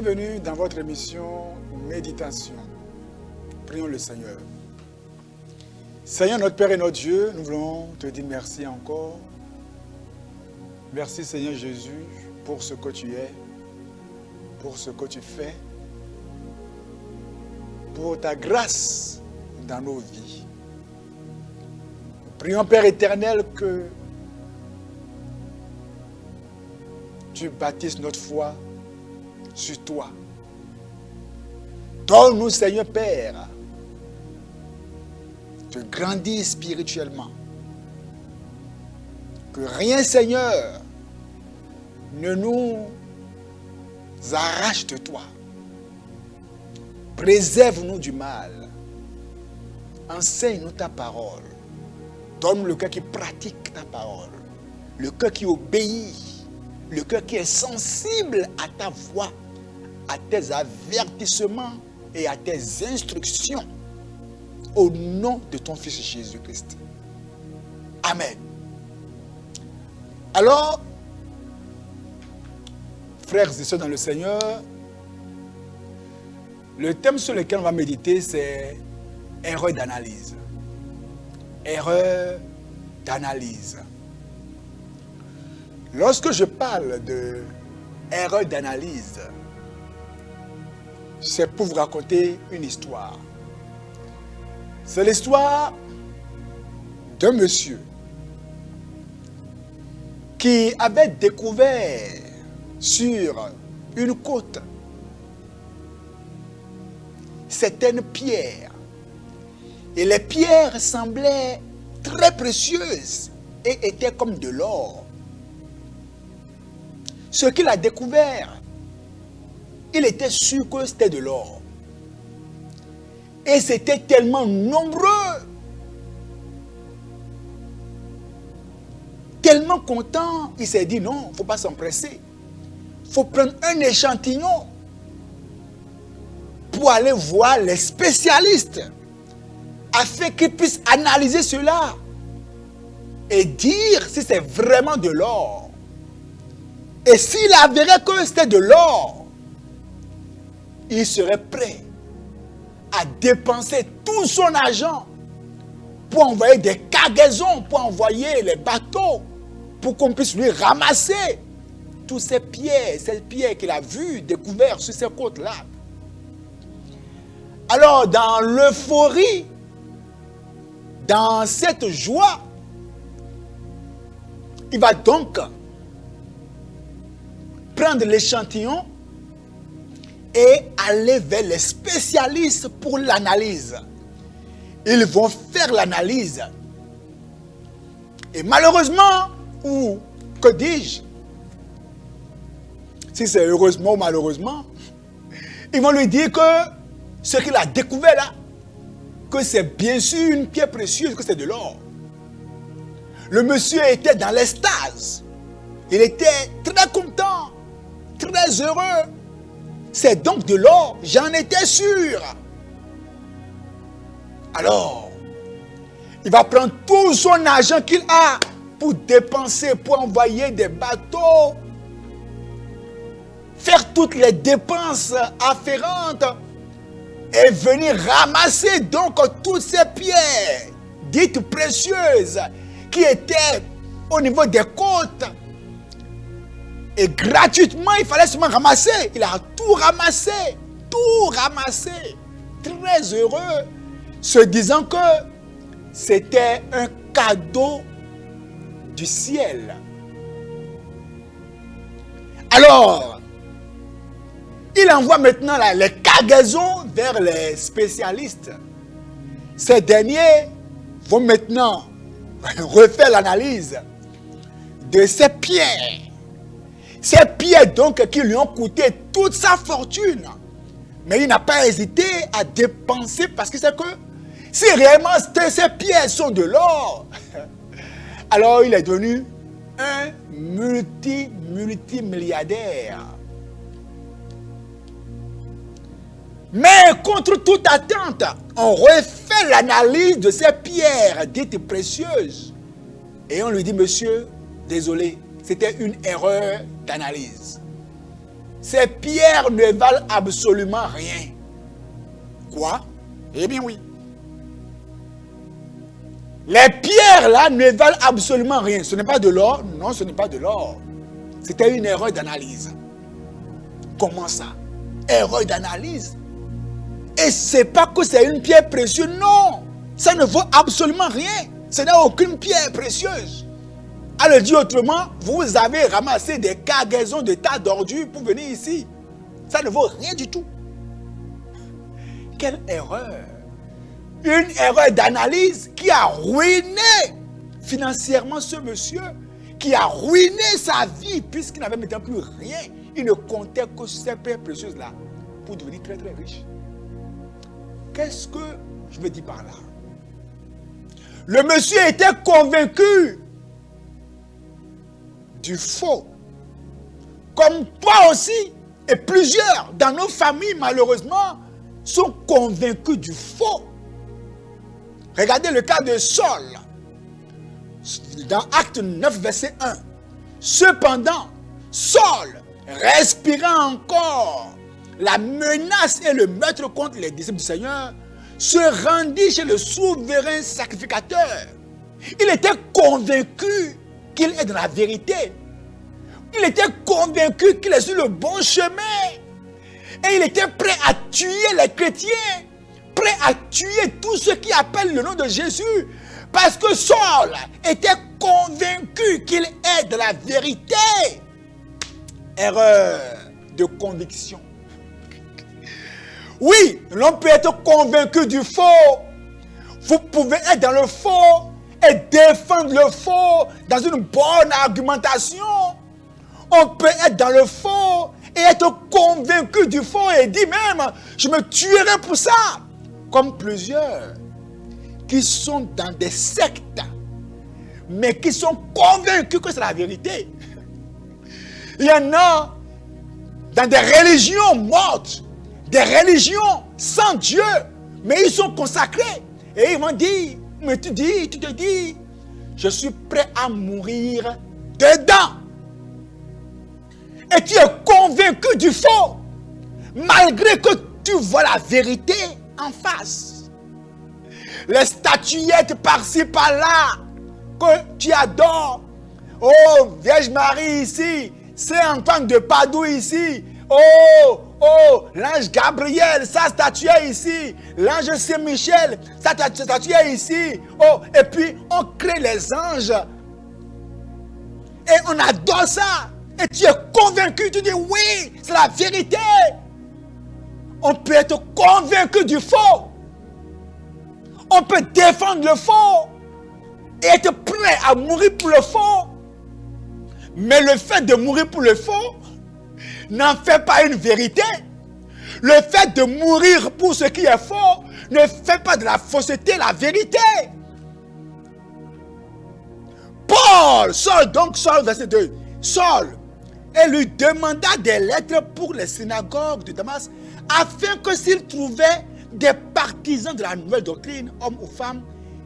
Bienvenue dans votre émission Méditation. Prions le Seigneur. Seigneur, notre Père et notre Dieu, nous voulons te dire merci encore. Merci Seigneur Jésus pour ce que tu es, pour ce que tu fais, pour ta grâce dans nos vies. Nous prions Père éternel que tu bâtisses notre foi sur toi. Donne-nous, Seigneur Père, de grandir spirituellement. Que rien, Seigneur, ne nous arrache de toi. Préserve-nous du mal. Enseigne-nous ta parole. Donne-nous le cœur qui pratique ta parole. Le cœur qui obéit. Le cœur qui est sensible à ta voix, à tes avertissements et à tes instructions. Au nom de ton Fils Jésus-Christ. Amen. Alors, frères et sœurs dans le Seigneur, le thème sur lequel on va méditer, c'est erreur d'analyse. Erreur d'analyse. Lorsque je parle de erreur d'analyse, c'est pour vous raconter une histoire. C'est l'histoire d'un monsieur qui avait découvert sur une côte certaines pierres. Et les pierres semblaient très précieuses et étaient comme de l'or. Ce qu'il a découvert, il était sûr que c'était de l'or. Et c'était tellement nombreux, tellement content, il s'est dit non, il ne faut pas s'empresser. Il faut prendre un échantillon pour aller voir les spécialistes afin qu'ils puissent analyser cela et dire si c'est vraiment de l'or. Et s'il avérait que c'était de l'or, il serait prêt à dépenser tout son argent pour envoyer des cargaisons, pour envoyer les bateaux, pour qu'on puisse lui ramasser toutes ces pierres qu'il a vues, découvertes sur ces côtes-là. Alors, dans l'euphorie, dans cette joie, il va donc prendre l'échantillon et aller vers les spécialistes pour l'analyse. Ils vont faire l'analyse. Et malheureusement, ou que dis-je, si c'est heureusement ou malheureusement, ils vont lui dire que ce qu'il a découvert là, que c'est bien sûr une pierre précieuse, que c'est de l'or. Le monsieur était dans l'extase. Il était très content, très heureux. C'est donc de l'or, j'en étais sûr. Alors, il va prendre tout son argent qu'il a pour dépenser, pour envoyer des bateaux, faire toutes les dépenses afférentes et venir ramasser donc toutes ces pierres dites précieuses qui étaient au niveau des côtes. Et gratuitement, il fallait seulement ramasser. Il a tout ramassé, très heureux, se disant que c'était un cadeau du ciel. Alors, il envoie maintenant les cargaisons vers les spécialistes. Ces derniers vont maintenant refaire l'analyse de ces pierres. Ces pierres donc qui lui ont coûté toute sa fortune. Mais il n'a pas hésité à dépenser parce que c'est que si réellement ces pierres sont de l'or, alors il est devenu un multimilliardaire. Mais contre toute attente, on refait l'analyse de ces pierres dites précieuses. Et on lui dit, monsieur, désolé, c'était une erreur d'analyse. ces pierres ne valent absolument rien. Quoi? Eh bien oui. Les pierres là ne valent absolument rien. Ce n'est pas de l'or? Non, ce n'est pas de l'or. C'était une erreur d'analyse. Comment ça? Erreur d'analyse. Et c'est pas que c'est une pierre précieuse, non. Ça ne vaut absolument rien. Ce n'est aucune pierre précieuse. À le dire autrement, vous avez ramassé des cargaisons de tas d'ordures pour venir ici. Ça ne vaut rien du tout. Quelle erreur! Une erreur d'analyse qui a ruiné financièrement ce monsieur, qui a ruiné sa vie puisqu'il n'avait maintenant plus rien. Il ne comptait que ces pierres précieuses-là pour devenir très très riche. Qu'est-ce que je veux dire par là? Le monsieur était convaincu du faux. Comme toi aussi, et plusieurs dans nos familles, malheureusement, sont convaincus du faux. Regardez le cas de Saul. Dans Acte 9, verset 1. Cependant, Saul, respirant encore la menace et le meurtre contre les disciples du Seigneur, se rendit chez le souverain sacrificateur. Il était convaincu qu'il est dans la vérité. Il était convaincu qu'il est sur le bon chemin. Et il était prêt à tuer les chrétiens. Prêt à tuer tous ceux qui appellent le nom de Jésus. Parce que Saul était convaincu qu'il est dans la vérité. Erreur de conviction. Oui, l'on peut être convaincu du faux. Vous pouvez être dans le faux et défendre le faux dans une bonne argumentation. On peut être dans le faux et être convaincu du faux et dire même, je me tuerai pour ça. Comme plusieurs qui sont dans des sectes, mais qui sont convaincus que c'est la vérité. Il y en a dans des religions mortes, des religions sans Dieu, mais ils sont consacrés. Et ils vont dire, mais tu te dis, je suis prêt à mourir dedans. Et tu es convaincu du faux, malgré que tu vois la vérité en face. Les statuettes par-ci, par-là, que tu adores. Oh, Vierge Marie ici, Saint-Antoine de Padoue ici. Oh, l'ange Gabriel, sa statue est ici. L'ange Saint-Michel, sa statue est ici. Oh, et puis on crée les anges. Et on adore ça. Et tu es convaincu, tu dis oui, c'est la vérité. On peut être convaincu du faux. On peut défendre le faux. Et être prêt à mourir pour le faux. Mais le fait de mourir pour le faux n'en fait pas une vérité. Le fait de mourir pour ce qui est faux ne fait pas de la fausseté la vérité. Saul, verset 2. Saul, et lui demanda des lettres pour les synagogues de Damas, afin que s'il trouvait des partisans de la nouvelle doctrine, hommes ou femmes,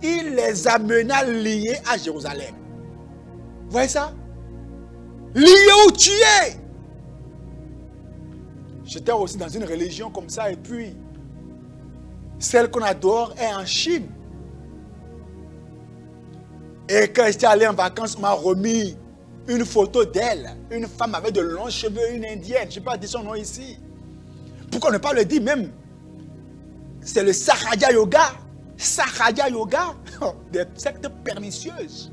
il les amena liés à Jérusalem. Vous voyez ça? Liés ou tués. J'étais aussi dans une religion comme ça, et puis celle qu'on adore est en Chine. Et quand j'étais allé en vacances, on m'a remis une photo d'elle, une femme avec de longs cheveux, une indienne. Je n'ai pas dit son nom ici. Pourquoi ne pas le dire même? C'est le Sahaja Yoga. Sahaja Yoga, des sectes pernicieuses.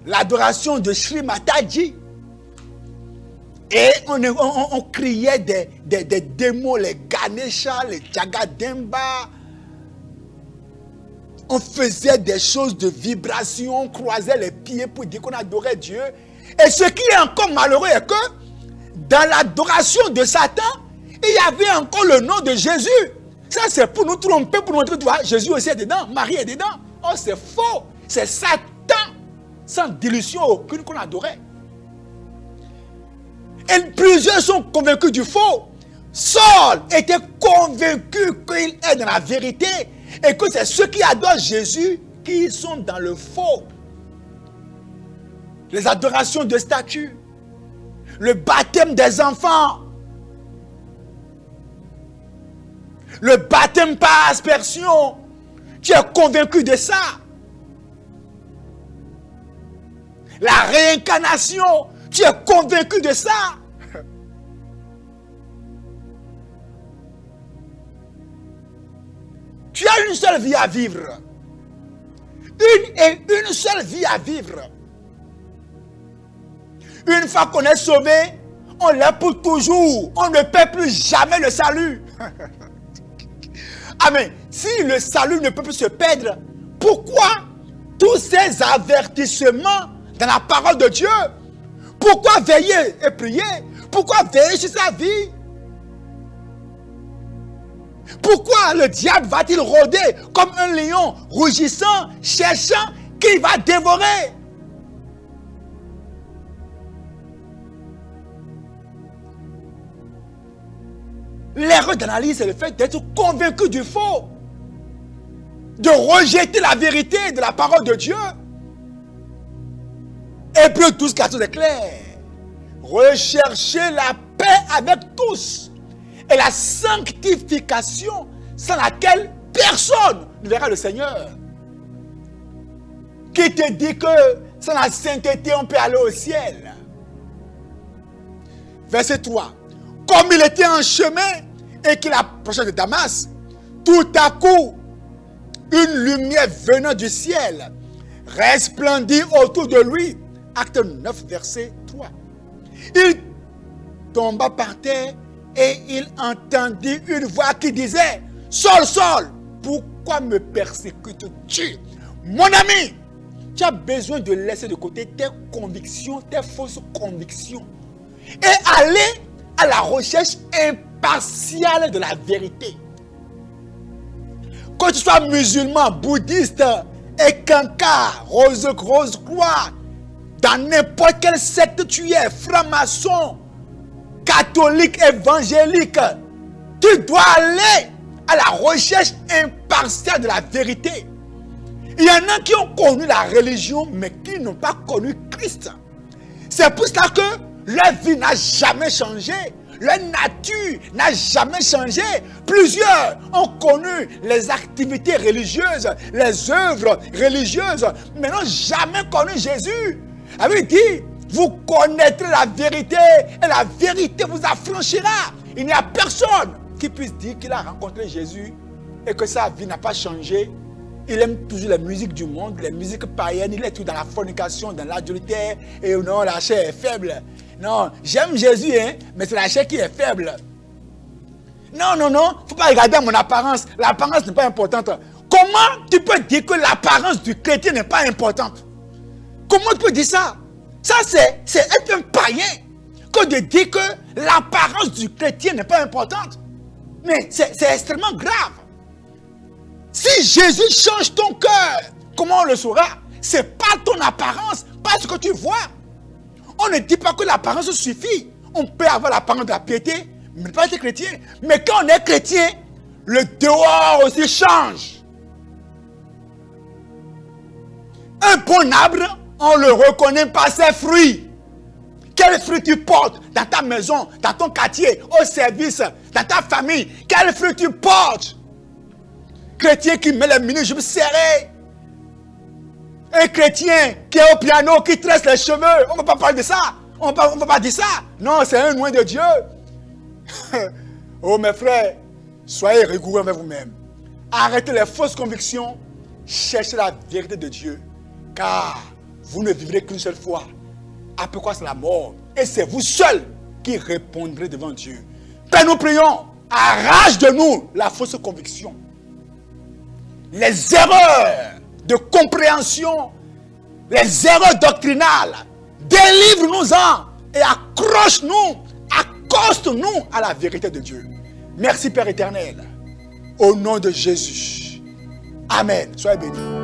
L'adoration de Sri Mataji. Et on criait des démons, les Ganesha, les Jagademba. On faisait des choses de vibration, on croisait les pieds pour dire qu'on adorait Dieu. Et ce qui est encore malheureux est que dans l'adoration de Satan, il y avait encore le nom de Jésus. Ça, c'est pour nous tromper, pour nous montrer, tu vois, Jésus aussi est dedans, Marie est dedans. Oh, c'est faux. C'est Satan, sans dilution aucune qu'on adorait. Et plusieurs sont convaincus du faux. Saul était convaincu qu'il est dans la vérité et que c'est ceux qui adorent Jésus qui sont dans le faux. Les adorations de statues, le baptême des enfants. Le baptême par aspersion. Tu es convaincu de ça. La réincarnation. Tu es convaincu de ça. Tu as une seule vie à vivre. Une seule vie à vivre. Une fois qu'on est sauvé, on l'est pour toujours. On ne perd plus jamais le salut. Amen. Si le salut ne peut plus se perdre, pourquoi tous ces avertissements dans la parole de Dieu? Pourquoi veiller et prier? Pourquoi veiller sur sa vie? Pourquoi le diable va-t-il rôder comme un lion rougissant, cherchant qui va dévorer? L'erreur d'analyse, c'est le fait d'être convaincu du faux, de rejeter la vérité de la parole de Dieu. Hébreux 12, 14 est clair. Recherchez la paix avec tous et la sanctification sans laquelle personne ne verra le Seigneur. Qui te dit que sans la sainteté on peut aller au ciel? Verset 3. Comme il était en chemin et qu'il approchait de Damas, tout à coup, une lumière venant du ciel resplendit autour de lui. Acte 9, verset 3. Il tomba par terre et il entendit une voix qui disait: Saul, Saul, pourquoi me persécutes-tu? Mon ami, tu as besoin de laisser de côté tes convictions, tes fausses convictions, et aller à la recherche impartiale de la vérité. Que tu sois musulman, bouddhiste, écancard, rose-croix, dans n'importe quelle secte tu es, franc-maçon, catholique, évangélique, tu dois aller à la recherche impartiale de la vérité. Il y en a qui ont connu la religion, mais qui n'ont pas connu Christ. C'est pour cela que leur vie n'a jamais changé. Leur nature n'a jamais changé. Plusieurs ont connu les activités religieuses, les œuvres religieuses, mais n'ont jamais connu Jésus. Il dit, vous connaîtrez la vérité et la vérité vous affranchira. Il n'y a personne qui puisse dire qu'il a rencontré Jésus et que sa vie n'a pas changé. Il aime toujours la musique du monde, les musiques païennes, il est tout dans la fornication, dans l'adultère, et non, la chair est faible. Non, j'aime Jésus, hein, mais c'est la chair qui est faible. Non, il ne faut pas regarder mon apparence. L'apparence n'est pas importante. Comment tu peux dire que l'apparence du chrétien n'est pas importante? Comment tu peux dire ça? Ça, c'est être un païen que de dire que l'apparence du chrétien n'est pas importante. Mais c'est extrêmement grave. Si Jésus change ton cœur, comment on le saura? C'est pas ton apparence, pas ce que tu vois. On ne dit pas que l'apparence suffit. On peut avoir l'apparence de la piété, mais pas être chrétien. Mais quand on est chrétien, le dehors aussi change. Un bon arbre, on le reconnaît par ses fruits. Quels fruits tu portes dans ta maison, dans ton quartier, au service, dans ta famille? Quels fruits tu portes? Chrétien qui met les mini-jupes serrées. Un chrétien qui est au piano, qui tresse les cheveux. On ne va pas parler de ça. On ne va pas dire ça. Non, c'est un loin de Dieu. Oh mes frères, soyez rigoureux avec vous-même. Arrêtez les fausses convictions. Cherchez la vérité de Dieu. Car vous ne vivrez qu'une seule fois. Après quoi c'est la mort. Et c'est vous seul qui répondrez devant Dieu. Père, nous prions. Arrache de nous la fausse conviction. Les erreurs de compréhension, les erreurs doctrinales, délivre-nous-en et accroche-nous, accoste-nous à la vérité de Dieu. Merci Père éternel, au nom de Jésus. Amen. Soyez bénis.